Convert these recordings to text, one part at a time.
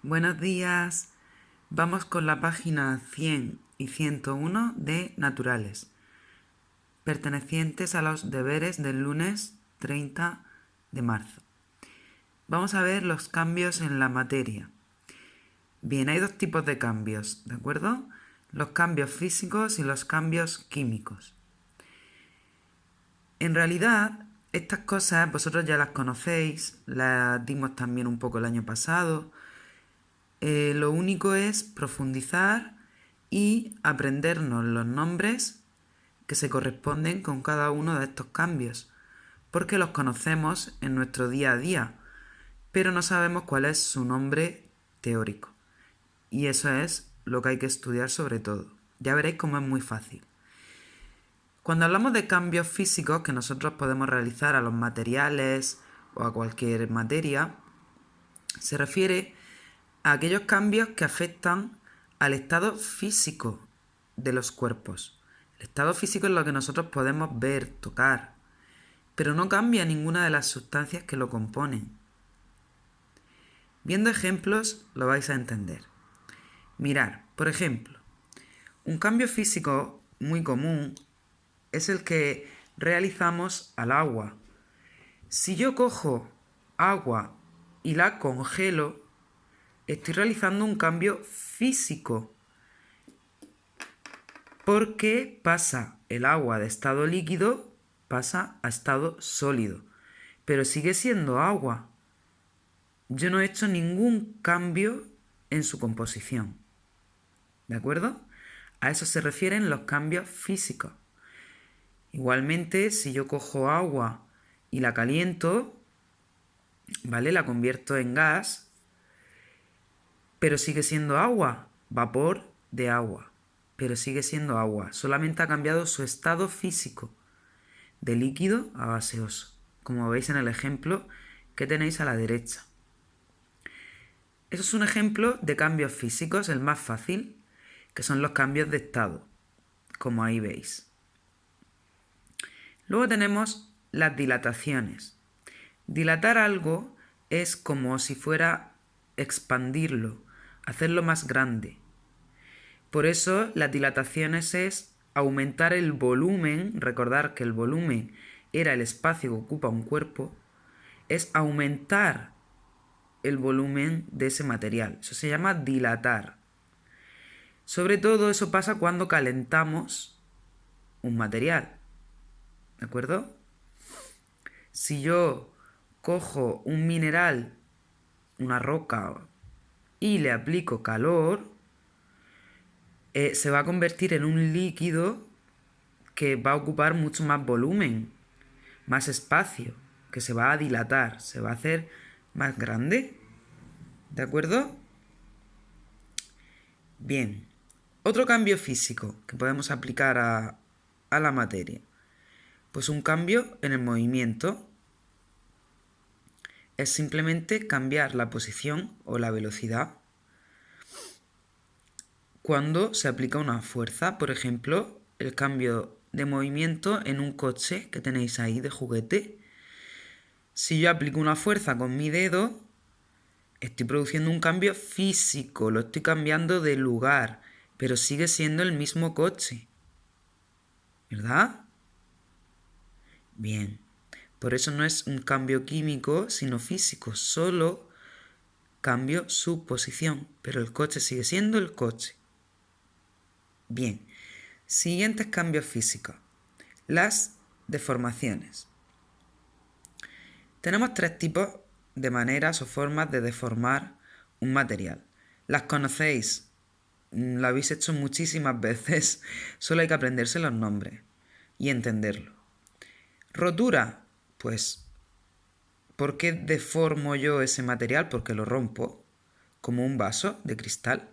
Buenos días. Vamos con la página 100 y 101 de Naturales, pertenecientes a los deberes del lunes 30 de marzo. Vamos a ver los cambios en la materia. Bien, hay dos tipos de cambios, ¿de acuerdo? Los cambios físicos y los cambios químicos. En realidad, estas cosas vosotros ya las conocéis, las dimos también un poco el año pasado. Lo único es profundizar y aprendernos los nombres que se corresponden con cada uno de estos cambios, porque los conocemos en nuestro día a día, pero no sabemos cuál es su nombre teórico. Y eso es lo que hay que estudiar sobre todo. Ya veréis cómo es muy fácil. Cuando hablamos de cambios físicos que nosotros podemos realizar a los materiales o a cualquier materia, se refiere a aquellos cambios que afectan al estado físico de los cuerpos. El estado físico es lo que nosotros podemos ver, tocar, pero no cambia ninguna de las sustancias que lo componen. Viendo ejemplos lo vais a entender. Mirar, por ejemplo, un cambio físico muy común es el que realizamos al agua. Si yo cojo agua y la congelo, estoy realizando un cambio físico, porque pasa el agua de estado líquido, pasa a estado sólido, pero sigue siendo agua. Yo no he hecho ningún cambio en su composición. ¿De acuerdo? A eso se refieren los cambios físicos. Igualmente, si yo cojo agua y la caliento, ¿vale? La convierto en gas, pero sigue siendo agua, vapor de agua, pero sigue siendo agua. Solamente ha cambiado su estado físico, de líquido a gaseoso, como veis en el ejemplo que tenéis a la derecha. Eso es un ejemplo de cambios físicos, el más fácil, que son los cambios de estado, como ahí veis. Luego tenemos las dilataciones. Dilatar algo es como si fuera expandirlo, hacerlo más grande. Por eso las dilataciones es aumentar el volumen, recordar que el volumen era el espacio que ocupa un cuerpo, es aumentar el volumen de ese material. Eso se llama dilatar. Sobre todo eso pasa cuando calentamos un material. ¿De acuerdo? Si yo cojo un mineral, una roca, y le aplico calor, se va a convertir en un líquido que va a ocupar mucho más volumen, más espacio, que se va a dilatar, se va a hacer más grande. ¿De acuerdo? Bien. Otro cambio físico que podemos aplicar a la materia. Pues un cambio en el movimiento es simplemente cambiar la posición o la velocidad. Cuando se aplica una fuerza, por ejemplo, el cambio de movimiento en un coche que tenéis ahí de juguete. Si yo aplico una fuerza con mi dedo, estoy produciendo un cambio físico, lo estoy cambiando de lugar, pero sigue siendo el mismo coche. ¿Verdad? Bien. Por eso no es un cambio químico, sino físico. Solo cambio su posición, pero el coche sigue siendo el coche. Bien. Siguientes cambios físicos. Las deformaciones. Tenemos tres tipos de maneras o formas de deformar un material. Las conocéis, lo habéis hecho muchísimas veces, solo hay que aprenderse los nombres y entenderlo. Rotura, pues, ¿por qué deformo yo ese material? Porque lo rompo, como un vaso de cristal.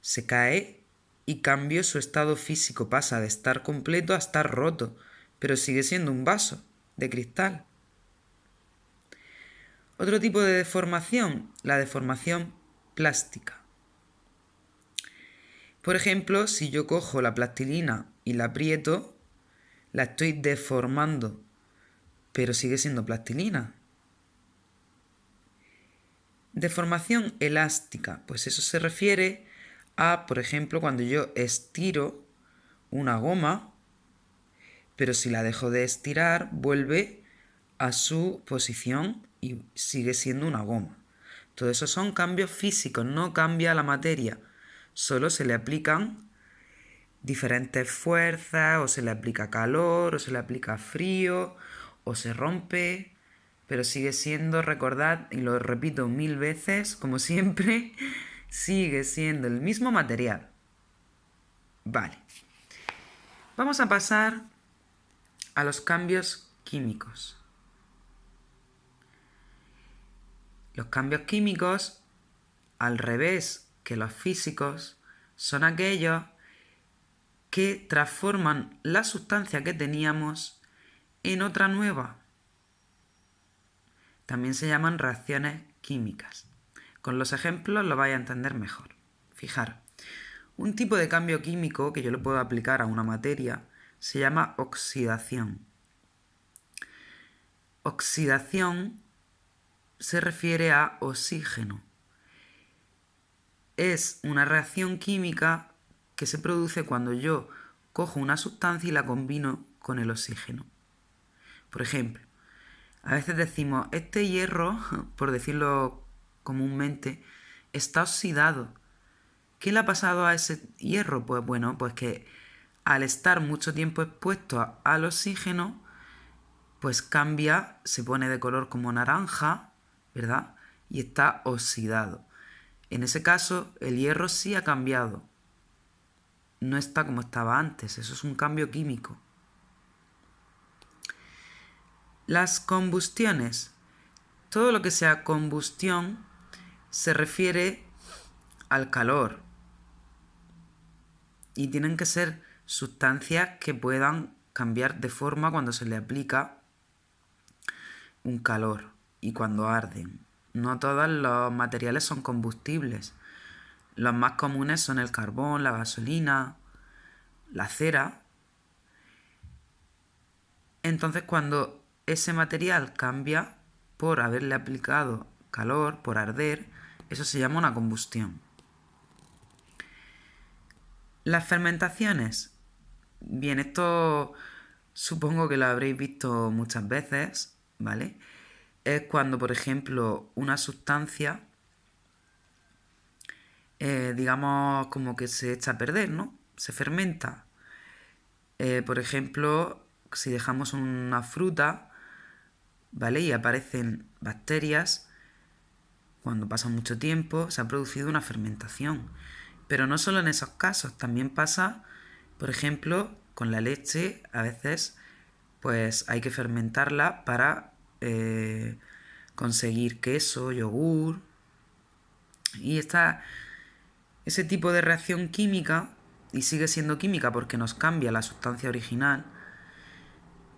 Se cae y cambio su estado físico, pasa de estar completo a estar roto, pero sigue siendo un vaso de cristal. Otro tipo de deformación, la deformación plástica. Por ejemplo, si yo cojo la plastilina y la aprieto, la estoy deformando, pero sigue siendo plastilina. Deformación elástica, pues eso se refiere a, por ejemplo, cuando yo estiro una goma, pero si la dejo de estirar, vuelve a su posición y sigue siendo una goma. Todo eso son cambios físicos, no cambia la materia, solo se le aplican diferentes fuerzas, o se le aplica calor, o se le aplica frío, o se rompe, pero sigue siendo, recordad, y lo repito 1000 veces, como siempre, sigue siendo el mismo material. Vale. Vamos a pasar a los cambios químicos. Los cambios químicos, al revés que los físicos, son aquellos que transforman la sustancia que teníamos en otra nueva. También se llaman reacciones químicas. Con los ejemplos lo vais a entender mejor. Fijaros, un tipo de cambio químico que yo le puedo aplicar a una materia se llama oxidación. Oxidación se refiere a oxígeno. Es una reacción química que se produce cuando yo cojo una sustancia y la combino con el oxígeno. Por ejemplo, a veces decimos, este hierro, por decirlo comúnmente, está oxidado. ¿Qué le ha pasado a ese hierro? Pues bueno, pues que al estar mucho tiempo expuesto al oxígeno, pues cambia, se pone de color como naranja, ¿verdad? Y está oxidado. En ese caso, el hierro sí ha cambiado. No está como estaba antes, eso es un cambio químico. Las combustiones. Todo lo que sea combustión se refiere al calor. Y tienen que ser sustancias que puedan cambiar de forma cuando se le aplica un calor y cuando arden. No todos los materiales son combustibles. Los más comunes son el carbón, la gasolina, la cera. Entonces, cuando ese material cambia por haberle aplicado calor, por arder, eso se llama una combustión. Las fermentaciones. Bien, esto supongo que lo habréis visto muchas veces, ¿vale? Es cuando, por ejemplo, una sustancia, digamos, como que se echa a perder, ¿no? Se fermenta. Por ejemplo, si dejamos una fruta, ¿vale? Y aparecen bacterias, cuando pasa mucho tiempo, se ha producido una fermentación. Pero no solo en esos casos, también pasa, por ejemplo, con la leche, a veces, pues hay que fermentarla para conseguir queso, yogur. Y ese tipo de reacción química, y sigue siendo química porque nos cambia la sustancia original,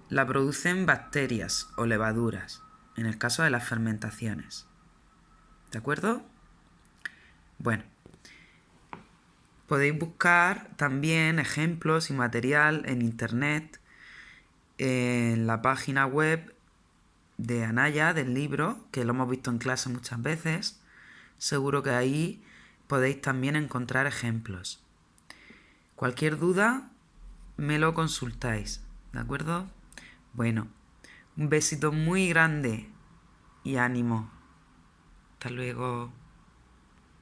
la producen bacterias o levaduras, en el caso de las fermentaciones. ¿De acuerdo? Bueno, podéis buscar también ejemplos y material en internet, en la página web de Anaya, del libro, que lo hemos visto en clase muchas veces. Seguro que ahí podéis también encontrar ejemplos. Cualquier duda, me lo consultáis, ¿de acuerdo? Bueno, un besito muy grande y ánimo. Hasta luego.